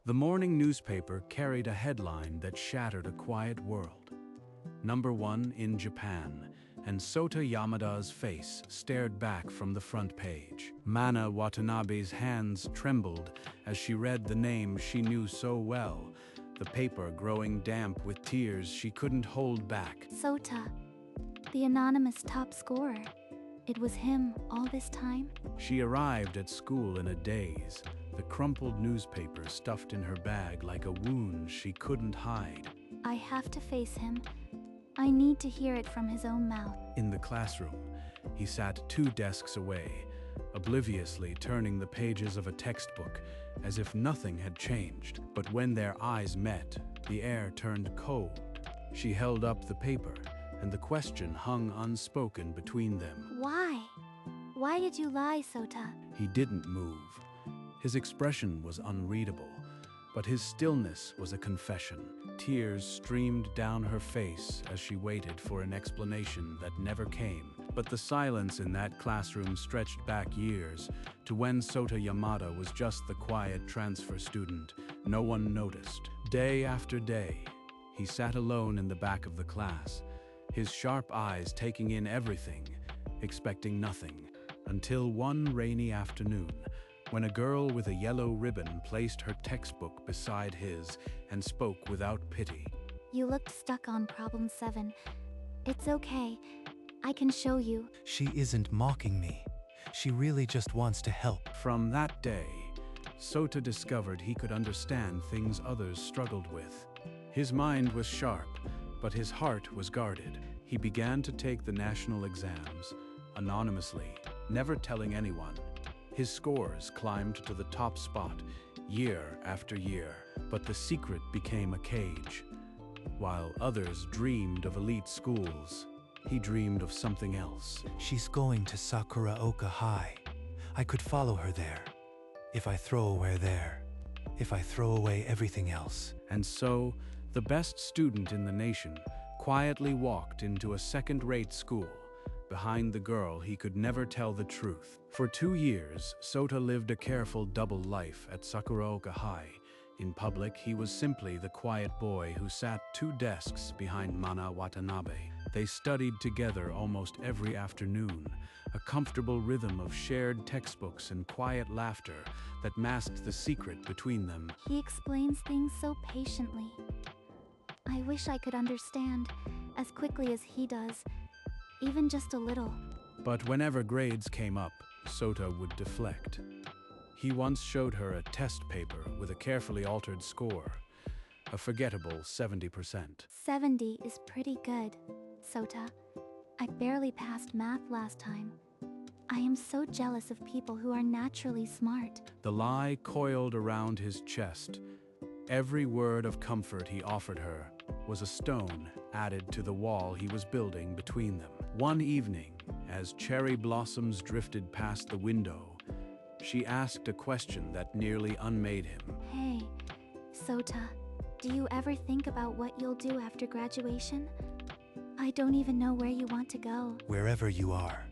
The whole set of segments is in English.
The morning newspaper carried a headline that shattered a quiet world. #1 in Japan, and Sota Yamada's face stared back from the front page. Mana Watanabe's hands trembled as she read the name she knew so well, the paper growing damp with tears she couldn't hold back. Sota, the anonymous top scorer. It was him all this time? She arrived at school in a daze, the crumpled newspaper stuffed in her bag like a wound she couldn't hide. I have to face him. I need to hear it from his own mouth. In the classroom, he sat 2 desks away, obliviously turning the pages of a textbook as if nothing had changed. But when their eyes met, the air turned cold. She held up the paper, and the question hung unspoken between them. Why? Why did you lie, Sota? He didn't move. His expression was unreadable, but his stillness was a confession. Tears streamed down her face as she waited for an explanation that never came. But the silence in that classroom stretched back years to when Sota Yamada was just the quiet transfer student no one noticed. Day after day, he sat alone in the back of the class, his sharp eyes taking in everything, expecting nothing, until one rainy afternoon, when a girl with a yellow ribbon placed her textbook beside his and spoke without pity. You looked stuck on problem 7. It's okay. I can show you. She isn't mocking me. She really just wants to help. From that day, Sota discovered he could understand things others struggled with. His mind was sharp, but his heart was guarded. He began to take the national exams, anonymously, never telling anyone. His scores climbed to the top spot, year after year, but the secret became a cage. While others dreamed of elite schools, he dreamed of something else. She's going to Sakuraoka High. I could follow her there. If I throw away everything else. And so, the best student in the nation quietly walked into a second-rate school, behind the girl he could never tell the truth. For 2 years, Sota lived a careful double life at Sakuraoka High. In public, he was simply the quiet boy who sat 2 desks behind Mana Watanabe. They studied together almost every afternoon, a comfortable rhythm of shared textbooks and quiet laughter that masked the secret between them. He explains things so patiently. I wish I could understand as quickly as he does, even just a little. But whenever grades came up, Sota would deflect. He once showed her a test paper with a carefully altered score, a forgettable 70%. 70 is pretty good, Sota. I barely passed math last time. I am so jealous of people who are naturally smart. The lie coiled around his chest. Every word of comfort he offered her was a stone added to the wall he was building between them. One evening, as cherry blossoms drifted past the window, she asked a question that nearly unmade him. Hey, Sota, do you ever think about what you'll do after graduation? I don't even know where you want to go. Wherever you are.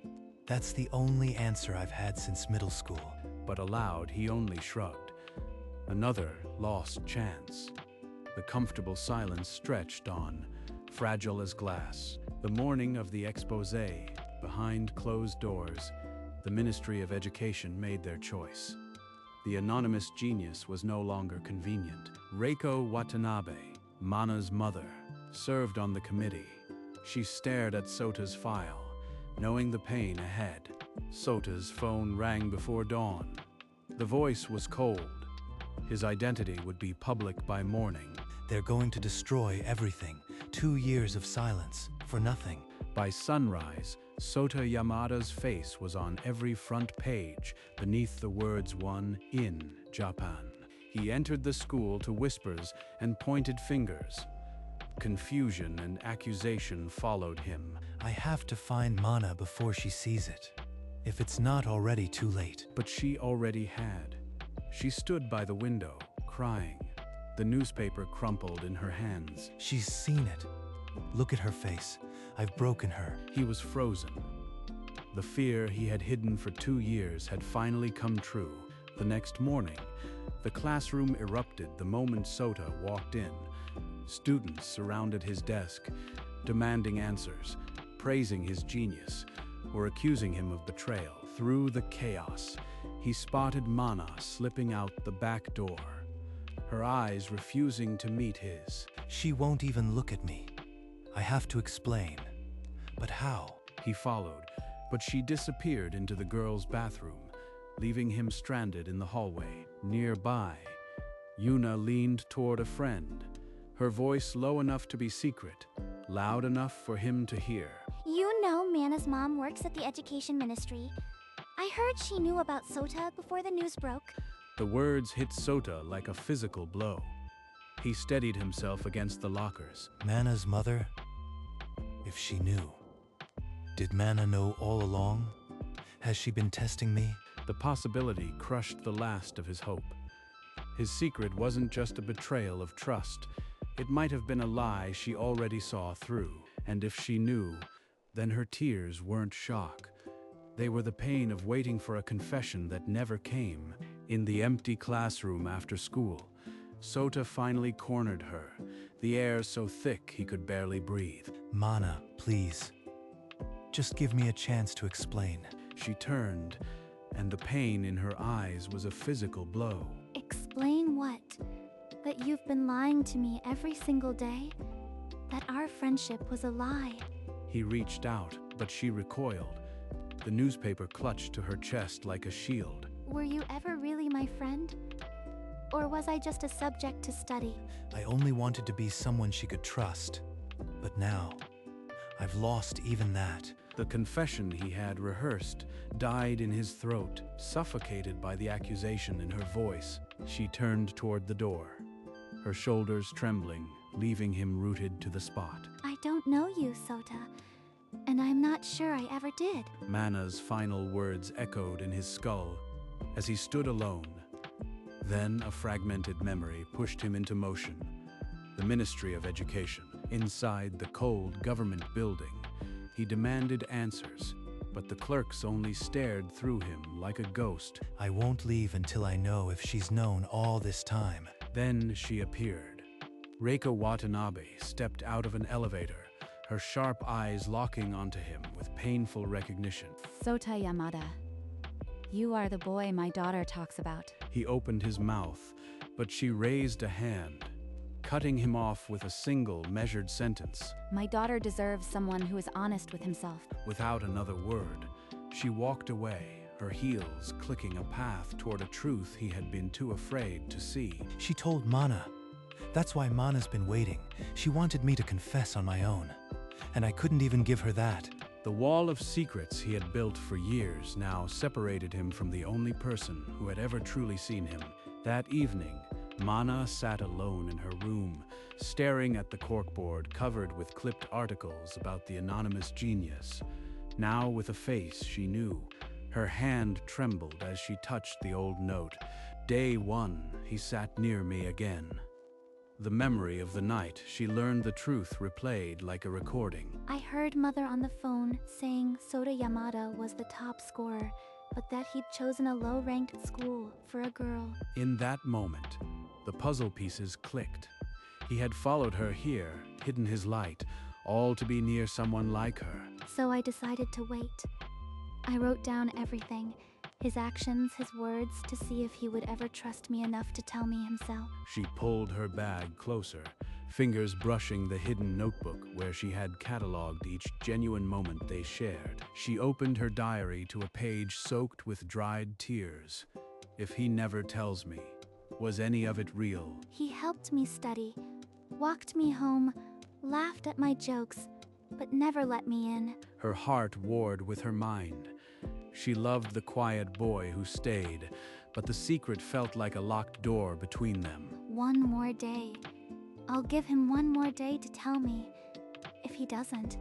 That's the only answer I've had since middle school. But aloud, he only shrugged. Another lost chance. The comfortable silence stretched on, fragile as glass. The morning of the exposé, behind closed doors, the Ministry of Education made their choice. The anonymous genius was no longer convenient. Reiko Watanabe, Mana's mother, served on the committee. She stared at Sota's file, knowing the pain ahead. Sota's phone rang before dawn. The voice was cold. His identity would be public by morning. They're going to destroy everything. 2 years of silence, for nothing. By sunrise, Sota Yamada's face was on every front page, beneath the words "1 in Japan." He entered the school to whispers and pointed fingers. Confusion and accusation followed him. I have to find Mana before she sees it. If it's not already too late. But she already had. She stood by the window, crying. The newspaper crumpled in her hands. She's seen it. Look at her face. I've broken her. He was frozen. The fear he had hidden for 2 years had finally come true. The next morning, the classroom erupted the moment Sota walked in. Students surrounded his desk, demanding answers, praising his genius, or accusing him of betrayal. Through the chaos, he spotted Mana slipping out the back door, her eyes refusing to meet his. She won't even look at me. I have to explain. But how? He followed, but she disappeared into the girls' bathroom, leaving him stranded in the hallway. Nearby, Yuna leaned toward a friend, her voice low enough to be secret, loud enough for him to hear. You know Mana's mom works at the education ministry. I heard she knew about Sota before the news broke. The words hit Sota like a physical blow. He steadied himself against the lockers. Mana's mother? If she knew. Did Mana know all along? Has she been testing me? The possibility crushed the last of his hope. His secret wasn't just a betrayal of trust. It might have been a lie she already saw through. And if she knew, then her tears weren't shock. They were the pain of waiting for a confession that never came. In the empty classroom after school, Sota finally cornered her, the air so thick he could barely breathe. Mana, please. Just give me a chance to explain. She turned, and the pain in her eyes was a physical blow. Explain what? That you've been lying to me every single day? That our friendship was a lie? He reached out, but she recoiled. The newspaper clutched to her chest like a shield. Were you ever really my friend? Or was I just a subject to study? I only wanted to be someone she could trust. But now, I've lost even that. The confession he had rehearsed died in his throat, suffocated by the accusation in her voice. She turned toward the door, her shoulders trembling, leaving him rooted to the spot. I don't know you, Sota, and I'm not sure I ever did. Mana's final words echoed in his skull as he stood alone. Then a fragmented memory pushed him into motion. The Ministry of Education. Inside the cold government building, he demanded answers, but the clerks only stared through him like a ghost. I won't leave until I know if she's known all this time. Then she appeared. Reika Watanabe stepped out of an elevator, her sharp eyes locking onto him with painful recognition. Sota Yamada, you are the boy my daughter talks about. He opened his mouth, but she raised a hand, cutting him off with a single, measured sentence. My daughter deserves someone who is honest with himself. Without another word, she walked away, her heels clicking a path toward a truth he had been too afraid to see. She told Mana. That's why Mana's been waiting. She wanted me to confess on my own. And I couldn't even give her that. The wall of secrets he had built for years now separated him from the only person who had ever truly seen him. That evening, Mana sat alone in her room, staring at the corkboard covered with clipped articles about the anonymous genius. Now with a face she knew, her hand trembled as she touched the old note. Day 1, he sat near me again. The memory of the night she learned the truth replayed like a recording. I heard Mother on the phone saying Sota Yamada was the top scorer, but that he'd chosen a low-ranked school for a girl. In that moment, the puzzle pieces clicked. He had followed her here, hidden his light, all to be near someone like her. So I decided to wait. I wrote down everything, his actions, his words, to see if he would ever trust me enough to tell me himself. She pulled her bag closer, fingers brushing the hidden notebook where she had cataloged each genuine moment they shared. She opened her diary to a page soaked with dried tears. If he never tells me, was any of it real? He helped me study, walked me home, laughed at my jokes, but never let me in. Her heart warred with her mind. She loved the quiet boy who stayed, but the secret felt like a locked door between them. One more day. I'll give him one more day to tell me. If he doesn't,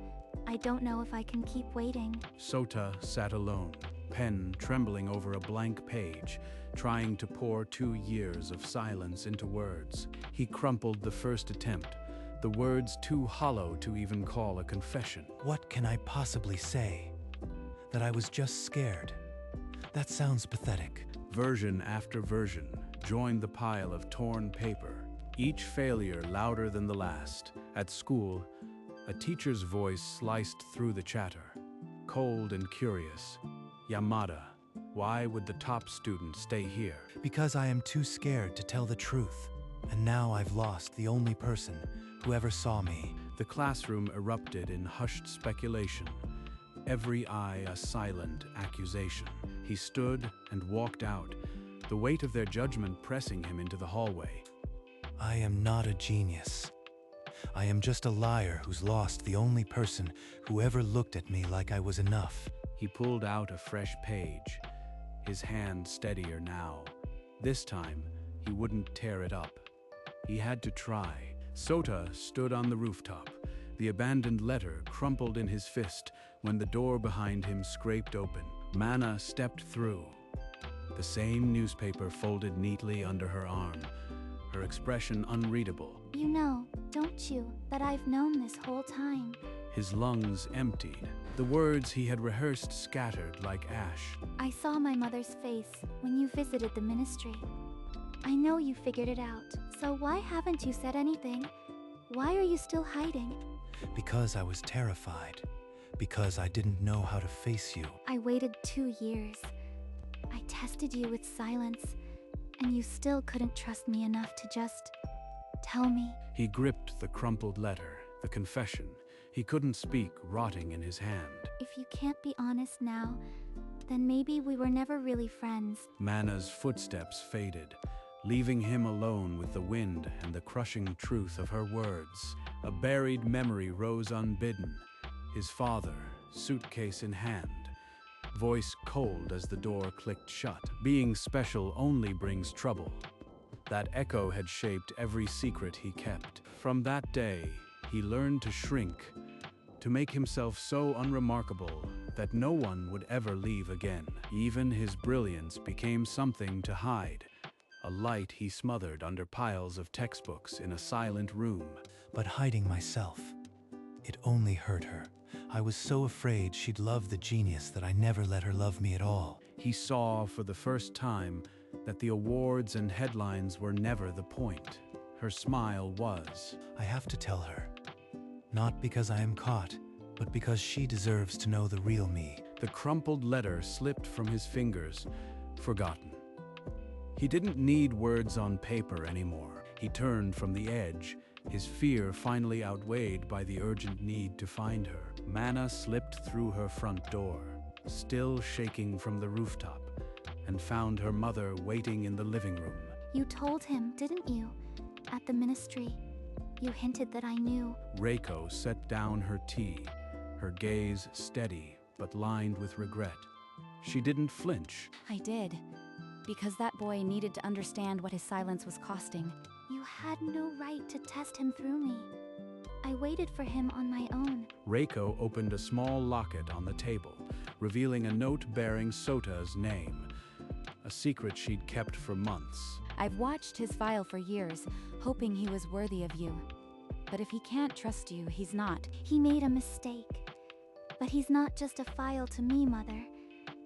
I don't know if I can keep waiting. Sota sat alone, pen trembling over a blank page, trying to pour 2 years of silence into words. He crumpled the first attempt, the words too hollow to even call a confession. What can I possibly say? That I was just scared. That sounds pathetic. Version after version joined the pile of torn paper, each failure louder than the last. At school, a teacher's voice sliced through the chatter. Cold and curious. Yamada, why would the top student stay here? Because I am too scared to tell the truth. And now I've lost the only person who ever saw me. The classroom erupted in hushed speculation, every eye a silent accusation. He stood and walked out, the weight of their judgment pressing him into the hallway. I am not a genius. I am just a liar who's lost the only person who ever looked at me like I was enough. He pulled out a fresh page, his hand steadier now. This time, he wouldn't tear it up. He had to try. Sota stood on the rooftop, the abandoned letter crumpled in his fist when the door behind him scraped open. Mana stepped through, the same newspaper folded neatly under her arm, her expression unreadable. You know, don't you, that I've known this whole time. His lungs emptied. The words he had rehearsed scattered like ash. I saw my mother's face when you visited the ministry. I know you figured it out, so why haven't you said anything? Why are you still hiding? Because I was terrified. Because I didn't know how to face you. I waited 2 years. I tested you with silence, and you still couldn't trust me enough to just tell me. He gripped the crumpled letter, the confession. He couldn't speak, rotting in his hand. If you can't be honest now, then maybe we were never really friends. Mana's footsteps faded, leaving him alone with the wind and the crushing truth of her words. A buried memory rose unbidden. His father, suitcase in hand, voice cold as the door clicked shut. Being special only brings trouble. That echo had shaped every secret he kept. From that day, he learned to shrink, to make himself so unremarkable that no one would ever leave again. Even his brilliance became something to hide, a light he smothered under piles of textbooks in a silent room. But hiding myself, it only hurt her. I was so afraid she'd love the genius that I never let her love me at all. He saw for the first time that the awards and headlines were never the point. Her smile was. I have to tell her. Not because I am caught, but because she deserves to know the real me. The crumpled letter slipped from his fingers, forgotten. He didn't need words on paper anymore. He turned from the edge, his fear finally outweighed by the urgent need to find her. Mana slipped through her front door, still shaking from the rooftop, and found her mother waiting in the living room. You told him, didn't you? At the ministry. You hinted that I knew. Reiko set down her tea, her gaze steady but lined with regret. She didn't flinch. I did. Because that boy needed to understand what his silence was costing. You had no right to test him through me. I waited for him on my own. Reiko opened a small locket on the table, revealing a note bearing Sota's name, a secret she'd kept for months. I've watched his file for years, hoping he was worthy of you. But if he can't trust you, he's not. He made a mistake. But he's not just a file to me, Mother.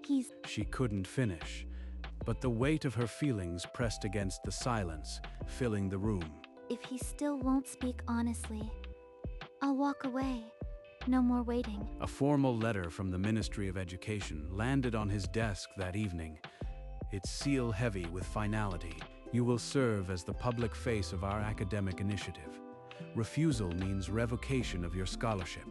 He's... She couldn't finish, but the weight of her feelings pressed against the silence, filling the room. If he still won't speak honestly, I'll walk away. No more waiting. A formal letter from the Ministry of Education landed on his desk that evening, its seal heavy with finality. You will serve as the public face of our academic initiative. Refusal means revocation of your scholarship,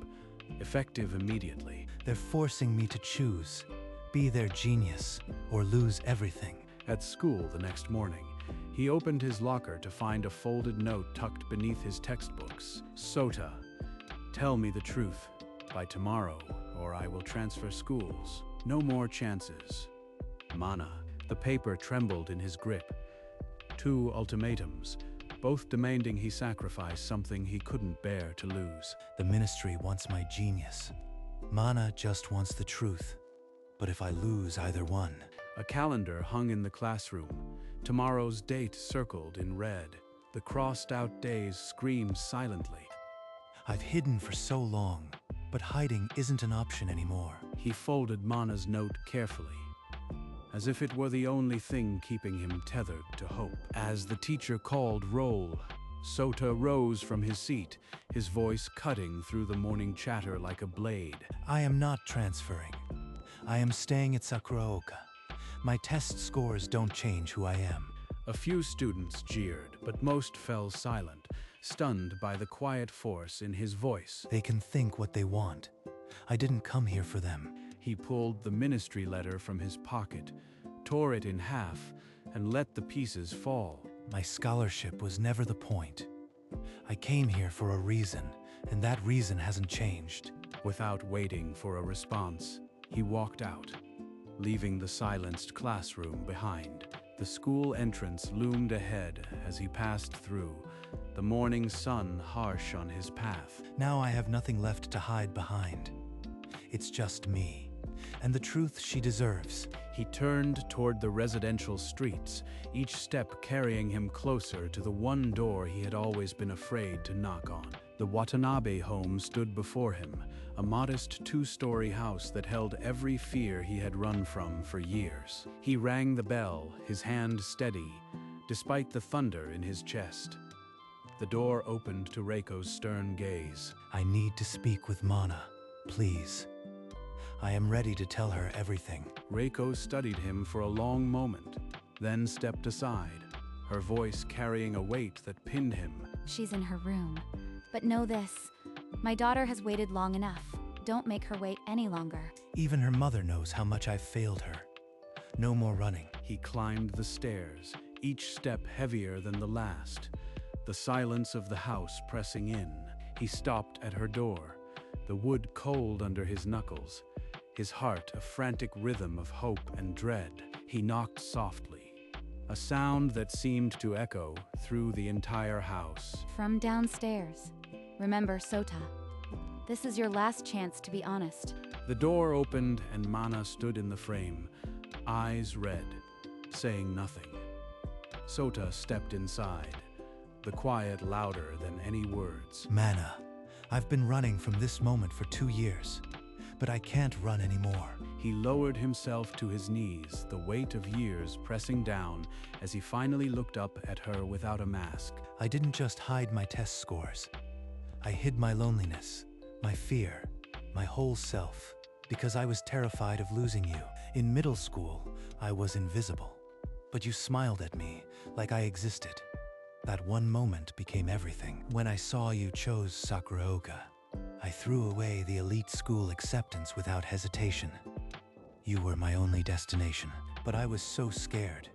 effective immediately. They're forcing me to choose. Be their genius, or lose everything. At school the next morning, he opened his locker to find a folded note tucked beneath his textbooks. Sota, tell me the truth by tomorrow, or I will transfer schools. No more chances. Mana. The paper trembled in his grip. 2 ultimatums, both demanding he sacrifice something he couldn't bear to lose. The ministry wants my genius. Mana just wants the truth. But if I lose either one... A calendar hung in the classroom, tomorrow's date circled in red. The crossed-out days screamed silently. I've hidden for so long, but hiding isn't an option anymore. He folded Mana's note carefully. as if it were the only thing keeping him tethered to hope. As the teacher called roll, Sota rose from his seat, his voice cutting through the morning chatter like a blade. I am not transferring. I am staying at Sakuraoka. My test scores don't change who I am. A few students jeered, but most fell silent, stunned by the quiet force in his voice. They can think what they want. I didn't come here for them. He pulled the ministry letter from his pocket, tore it in half, and let the pieces fall. My scholarship was never the point. I came here for a reason, and that reason hasn't changed. Without waiting for a response, he walked out, leaving the silenced classroom behind. The school entrance loomed ahead as he passed through, the morning sun harsh on his path. Now I have nothing left to hide behind. It's just me, and the truth she deserves. He turned toward the residential streets, each step carrying him closer to the one door he had always been afraid to knock on. The Watanabe home stood before him, a modest two-story house that held every fear he had run from for years. He rang the bell, his hand steady, despite the thunder in his chest. The door opened to Reiko's stern gaze. I need to speak with Mana, please. I am ready to tell her everything. Reiko studied him for a long moment, then stepped aside, her voice carrying a weight that pinned him. She's in her room. But know this, my daughter has waited long enough. Don't make her wait any longer. Even her mother knows how much I've failed her. No more running. He climbed the stairs, each step heavier than the last, the silence of the house pressing in. He stopped at her door, the wood cold under his knuckles, his heart a frantic rhythm of hope and dread. He knocked softly, a sound that seemed to echo through the entire house. From downstairs. Remember, Sota, this is your last chance to be honest. The door opened and Mana stood in the frame, eyes red, saying nothing. Sota stepped inside, the quiet louder than any words. Mana, I've been running from this moment for 2 years, but I can't run anymore. He lowered himself to his knees, the weight of years pressing down as he finally looked up at her without a mask. I didn't just hide my test scores. I hid my loneliness, my fear, my whole self, because I was terrified of losing you. In middle school, I was invisible, but you smiled at me like I existed. That one moment became everything. When I saw you chose Sakuraoka, I threw away the elite school acceptance without hesitation. You were my only destination, but I was so scared.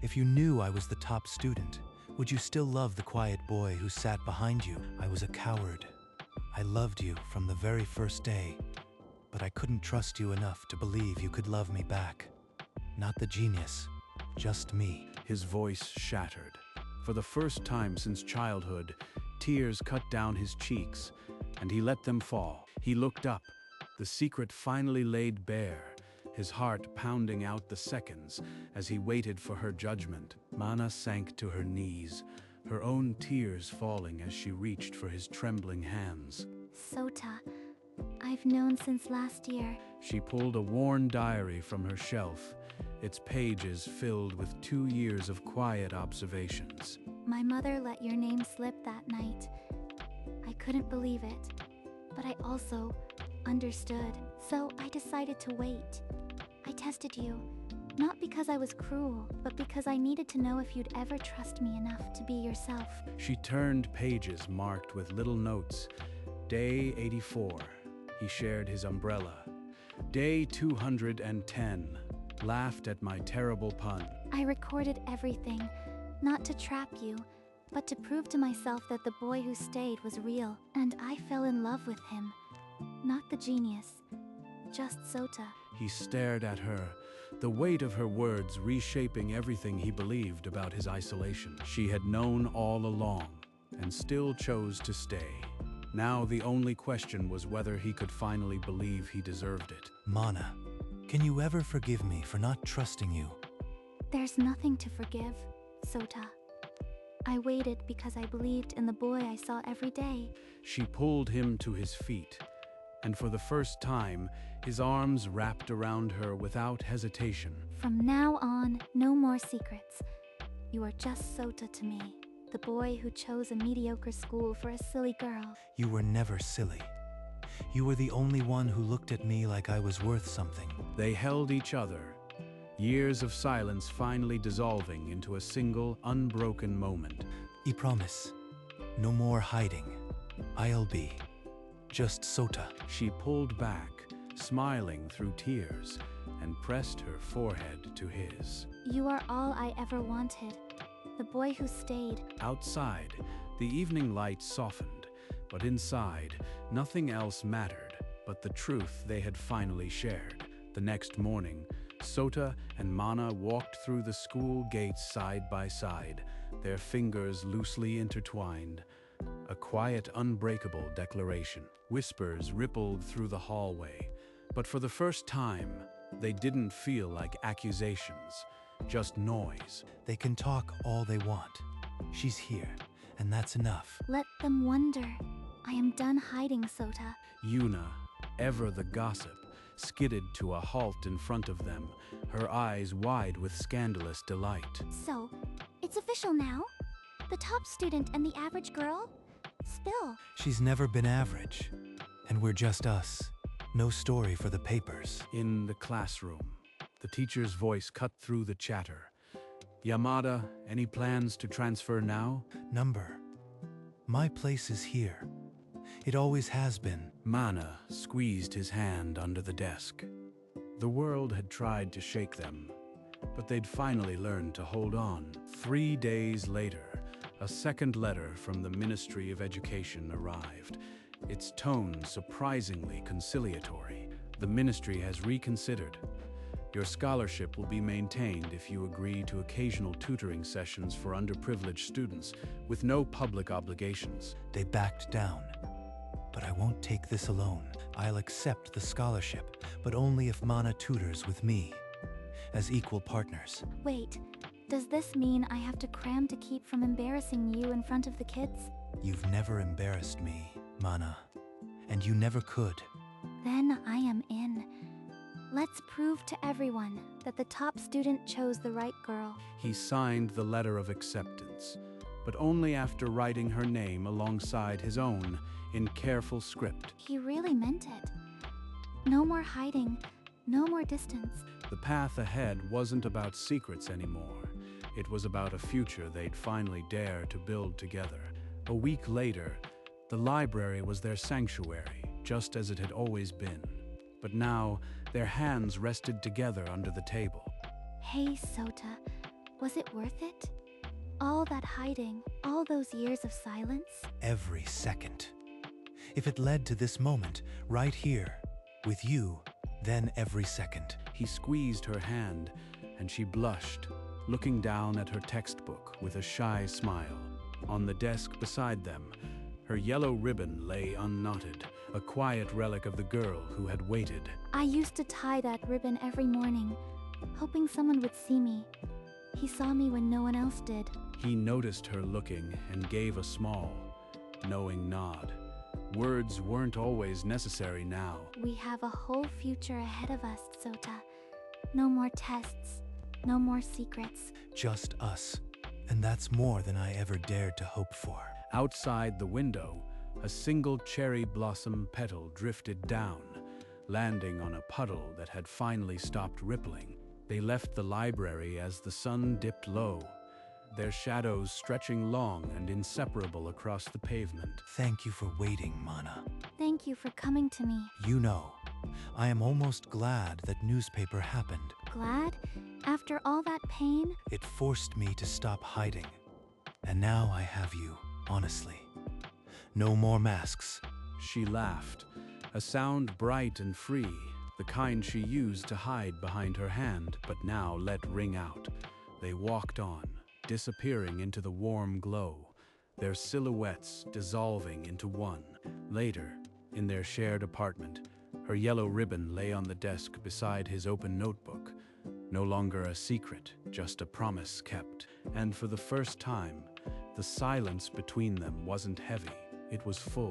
If you knew I was the top student, would you still love the quiet boy who sat behind you? I was a coward. I loved you from the very first day, but I couldn't trust you enough to believe you could love me back. Not the genius, just me. His voice shattered. For the first time since childhood, tears cut down his cheeks, and he let them fall. He looked up, the secret finally laid bare, his heart pounding out the seconds as he waited for her judgment. Mana sank to her knees, her own tears falling as she reached for his trembling hands. Sota, I've known since last year. She pulled a worn diary from her shelf, its pages filled with 2 years of quiet observations. My mother let your name slip that night. I couldn't believe it, but I also understood, so I decided to wait. I tested you, not because I was cruel, but because I needed to know if you'd ever trust me enough to be yourself. She turned pages marked with little notes. Day 84, he shared his umbrella. Day 210, laughed at my terrible pun. I recorded everything, not to trap you, but to prove to myself that the boy who stayed was real, and I fell in love with him. Not the genius, just Sota. He stared at her, the weight of her words reshaping everything he believed about his isolation. She had known all along, and still chose to stay. Now the only question was whether he could finally believe he deserved it. Mana, can you ever forgive me for not trusting you? There's nothing to forgive, Sota. I waited because I believed in the boy I saw every day. She pulled him to his feet, and for the first time, his arms wrapped around her without hesitation. From now on, no more secrets. You are just Sota to me, the boy who chose a mediocre school for a silly girl. You were never silly. You were the only one who looked at me like I was worth something. They held each other, years of silence finally dissolving into a single, unbroken moment. I promise. No more hiding. I'll be just Sota. She pulled back, smiling through tears, and pressed her forehead to his. You are all I ever wanted. The boy who stayed. Outside, the evening light softened, but inside, nothing else mattered but the truth they had finally shared. The next morning, Sota and Mana walked through the school gates side by side, their fingers loosely intertwined. A quiet, unbreakable declaration. Whispers rippled through the hallway, but for the first time, they didn't feel like accusations, just noise. They can talk all they want. She's here, and that's enough. Let them wonder. I am done hiding, Sota. Yuna, ever the gossip, skidded to a halt in front of them, her eyes wide with scandalous delight. So, it's official now? The top student and the average girl? Spill. She's never been average, and we're just us. No story for the papers. In the classroom, the teacher's voice cut through the chatter. Yamada, any plans to transfer now? Number. My place is here. It always has been. Mana squeezed his hand under the desk. The world had tried to shake them, but they'd finally learned to hold on. 3 days later, a second letter from the Ministry of Education arrived, its tone surprisingly conciliatory. The ministry has reconsidered. Your scholarship will be maintained if you agree to occasional tutoring sessions for underprivileged students with no public obligations. They backed down. But I won't take this alone. I'll accept the scholarship, but only if Mana tutors with me, as equal partners. Wait, does this mean I have to cram to keep from embarrassing you in front of the kids? You've never embarrassed me, Mana, and you never could. Then I am in. Let's prove to everyone that the top student chose the right girl. He signed the letter of acceptance, but only after writing her name alongside his own in careful script. He really meant it. No more hiding, no more distance. The path ahead wasn't about secrets anymore. It was about a future they'd finally dare to build together. A week later, the library was their sanctuary, just as it had always been. But now, their hands rested together under the table. Hey, Sota, was it worth it? All that hiding, all those years of silence? Every second. If it led to this moment, right here, with you, then every second. He squeezed her hand, and she blushed, looking down at her textbook with a shy smile. On the desk beside them, her yellow ribbon lay unknotted, a quiet relic of the girl who had waited. I used to tie that ribbon every morning, hoping someone would see me. He saw me when no one else did. He noticed her looking and gave a small, knowing nod. Words weren't always necessary now. We have a whole future ahead of us, Sota. No more tests, no more secrets. Just us. And that's more than I ever dared to hope for. Outside the window, a single cherry blossom petal drifted down, landing on a puddle that had finally stopped rippling. They left the library as the sun dipped low, their shadows stretching long and inseparable across the pavement. Thank you for waiting, Mana. Thank you for coming to me. You know, I am almost glad that newspaper happened. Glad? After all that pain? It forced me to stop hiding. And now I have you, honestly. No more masks. She laughed, a sound bright and free, the kind she used to hide behind her hand, but now let ring out. They walked on, disappearing into the warm glow, their silhouettes dissolving into one. Later, in their shared apartment, her yellow ribbon lay on the desk beside his open notebook. No longer a secret, just a promise kept. And for the first time, the silence between them wasn't heavy, it was full.